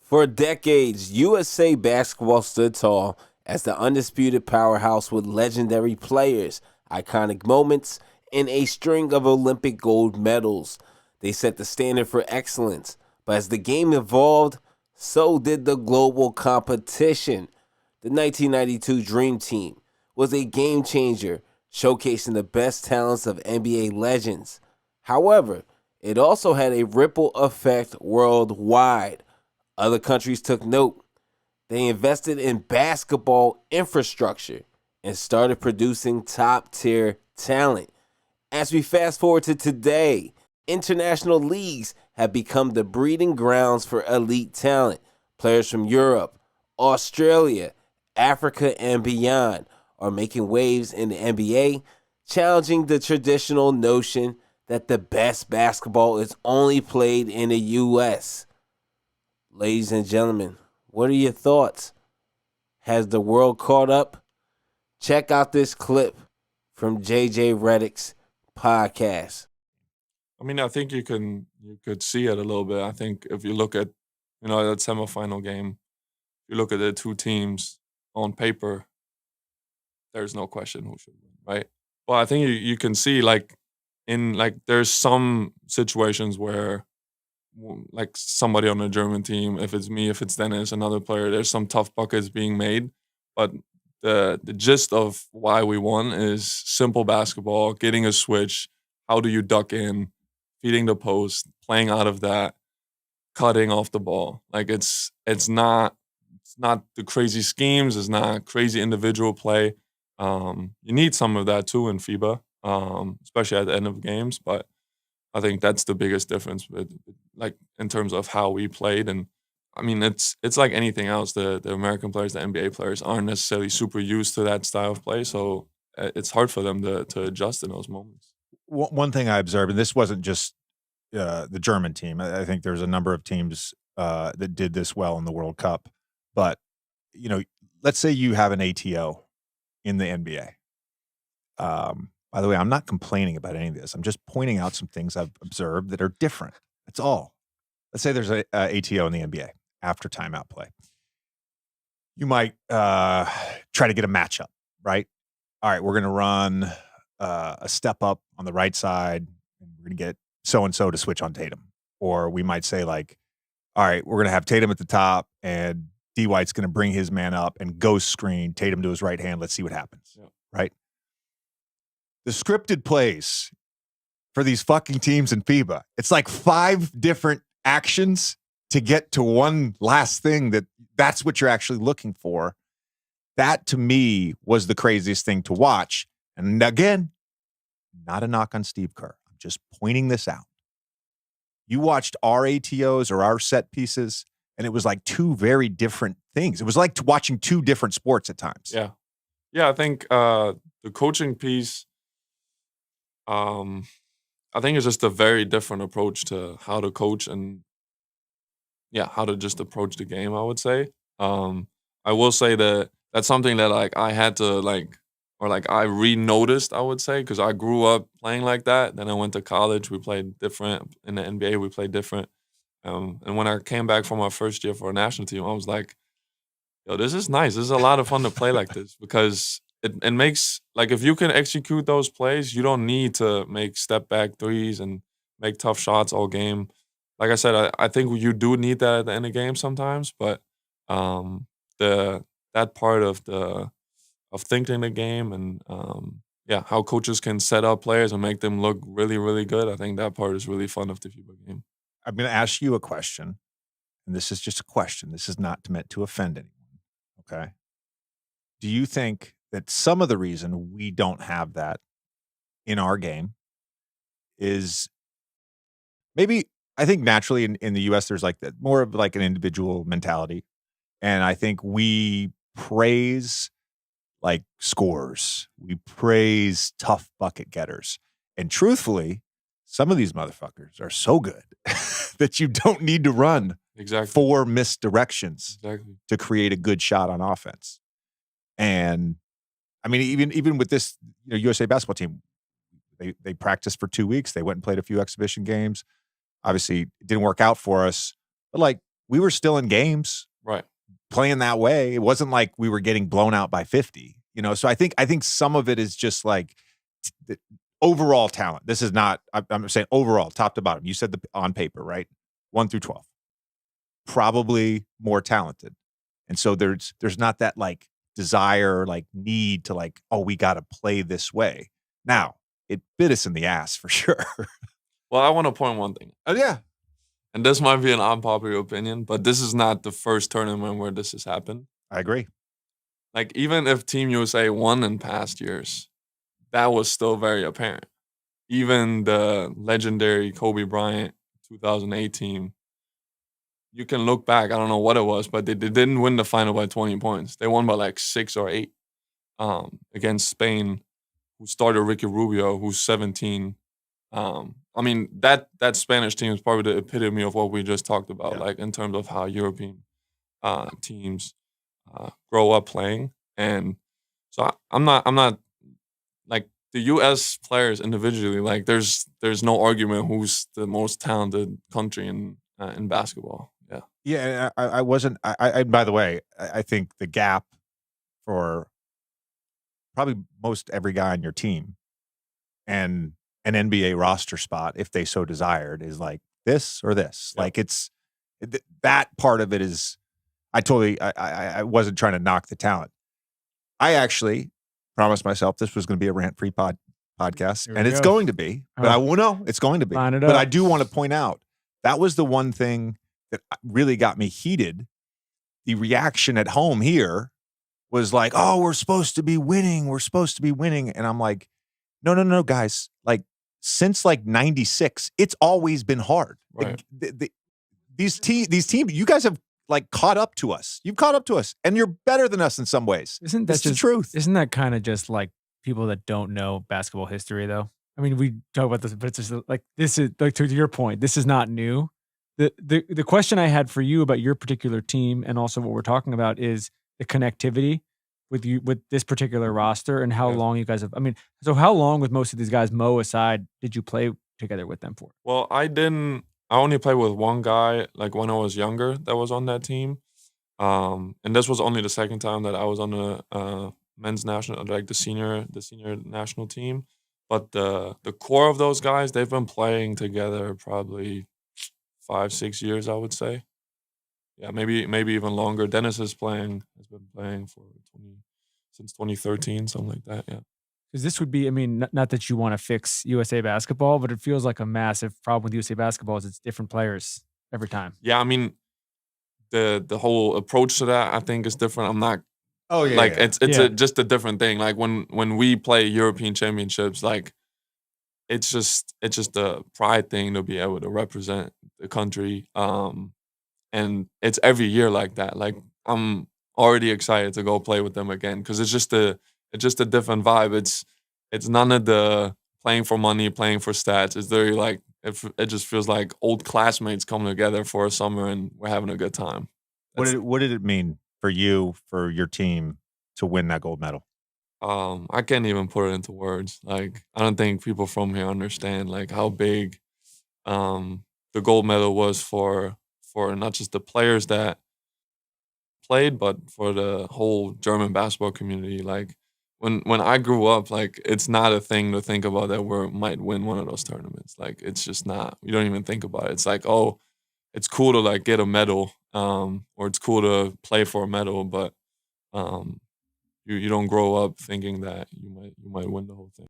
For decades, USA basketball stood tall as the undisputed powerhouse with legendary players, iconic moments, and a string of Olympic gold medals. They set the standard for excellence, but as the game evolved, so did the global competition. The 1992 Dream Team was a game changer, showcasing the best talents of NBA legends. However, it also had a ripple effect worldwide. Other countries took note. They invested in basketball infrastructure and started producing top tier talent. As we fast forward to today, international leagues have become the breeding grounds for elite talent. Players from Europe, Australia, Africa, and beyond are making waves in the NBA, challenging the traditional notion that the best basketball is only played in the U.S. Ladies and gentlemen, what are your thoughts? Has the world caught up? Check out this clip from JJ Redick's podcast. I mean, I think you could see it a little bit. I think if you look at that semifinal game, you look at the two teams on paper, there's no question who should win, right? Well, I think you can see there's some situations where like somebody on the German team, if it's me, if it's Dennis, another player, there's some tough buckets being made. But the gist of why we won is simple basketball, getting a switch, how do you duck in, feeding the post, playing out of that, cutting off the ball. Like it's not the crazy schemes, it's not crazy individual play. You need some of that too in FIBA, especially at the end of games, but I think that's the biggest difference like in terms of how we played. And I mean, it's like anything else. The American players, the NBA players aren't necessarily super used to that style of play, so it's hard for them to adjust in those moments. One thing I observed, and this wasn't just the German team. I think there's a number of teams that did this well in the World Cup. But let's say you have an ATO in the NBA. By the way, I'm not complaining about any of this. I'm just pointing out some things I've observed that are different. That's all. Let's say there's a ATO in the NBA after timeout play. You might try to get a matchup, right? All right, we're going to run a step up on the right side, and we're going to get so-and-so to switch on Tatum. Or we might say all right, we're going to have Tatum at the top, and D. White's going to bring his man up and ghost screen Tatum to his right hand. Let's see what happens, right? The scripted plays for these fucking teams in FIBA, it's like 5 different actions to get to one last thing that's what you're actually looking for. That, to me, was the craziest thing to watch. And again, not a knock on Steve Kerr. I'm just pointing this out. You watched our ATOs or our set pieces, and it was like 2 very different things. It was like watching 2 different sports at times. Yeah. Yeah, I think the coaching piece, I think it's just a very different approach to how to coach and how to just approach the game, I would say. I will say that that's something that I had to I re-noticed, I would say, because I grew up playing like that. Then I went to college, we played different. In the NBA, we played different. And when I came back for my first year for a national team, I was like, yo, this is nice. This is a lot of fun to play like this because it makes, if you can execute those plays, you don't need to make step back threes and make tough shots all game. Like I said, I think you do need that at the end of the game sometimes, but that part of thinking the game and how coaches can set up players and make them look really, really good, I think that part is really fun of the FIBA game. I'm going to ask you a question, and this is just a question. This is not meant to offend anyone, okay? Do you think that some of the reason we don't have that in our game is maybe, I think naturally in the U.S. there's more of an individual mentality, and I think we praise scorers. We praise tough bucket getters. And truthfully, some of these motherfuckers are so good that you don't need to run Exactly. 4 misdirections Exactly. to create a good shot on offense. And I mean, even with this USA basketball team, they practiced for 2 weeks. They went and played a few exhibition games. Obviously, it didn't work out for us. But we were still in games Right. playing that way. It wasn't like we were getting blown out by 50, you know? So I think some of it is just like the overall talent. This is not, I'm saying overall, top to bottom. You said on paper, right? 1 through 12. Probably more talented. And so there's not that like desire, like need to like, oh, we got to play this way. Now, it bit us in the ass for sure. Well, I want to point one thing. Oh, yeah. And this might be an unpopular opinion, but this is not the first tournament where this has happened. I agree. Like, even if Team USA won in past years, that was still very apparent. Even the legendary Kobe Bryant 2008 team, you can look back, I don't know what it was, but they didn't win the final by 20 points. They won by like 6 or 8 against Spain, who started Ricky Rubio, who's 17. I mean, that Spanish team is probably the epitome of what we just talked about, like in terms of how European teams grow up playing. And so I'm not like the U.S. players individually. Like there's no argument who's the most talented country in basketball. Yeah. Yeah, I wasn't. By the way, I think the gap for probably most every guy on your team and an NBA roster spot, if they so desired, is like this or this. Yep. Like it's that part of it is. I wasn't trying to knock the talent. I actually promised myself this was going to be a rant-free podcast, and it's going to be. But I will know it's going to be. Line it But up. I do want to point out that was the one thing that really got me heated. The reaction at home here was like, "Oh, we're supposed to be winning. We're supposed to be winning," and I'm like, "No, guys! Like since like '96, it's always been hard. Right. These teams, you guys have." Like caught up to us. You've caught up to us, and you're better than us in some ways. Isn't that That's just the truth? Isn't that kind of just like people that don't know basketball history, though? I mean, we talk about this, but it's just like this is like to your point. This is not new. The question I had for you about your particular team and also what we're talking about is the connectivity with this particular roster and how long you guys have. I mean, so how long with most of these guys, Mo aside, did you play together with them for? Well, I only played with one guy, like when I was younger, that was on that team. And this was only the second time that I was on the men's national, like the senior national team. But the core of those guys, they've been playing together probably 5-6 years, I would say. Yeah, maybe even longer. Dennis has been playing for since 2013, something like that. Yeah. Because this would be, I mean, not that you want to fix USA basketball, but it feels like a massive problem with USA basketball is it's different players every time. Yeah, I mean, the whole approach to that I think is different. I'm not. Oh yeah. Like yeah. it's just a different thing. Like when we play European championships, like it's just a pride thing to be able to represent the country. And it's every year like that. Like I'm already excited to go play with them again because it's just a different vibe. It's none of the playing for money, playing for stats. It's very like it just feels like old classmates coming together for a summer and we're having a good time. What did it mean for you, for your team, to win that gold medal? I can't even put it into words. Like I don't think people from here understand like how big the gold medal was for not just the players that played, but for the whole German basketball community. Like when I grew up, like it's not a thing to think about that we might win one of those tournaments. Like it's just not. You don't even think about it. It's like, oh, it's cool to like get a medal, or it's cool to play for a medal, but you don't grow up thinking that you might win the whole thing.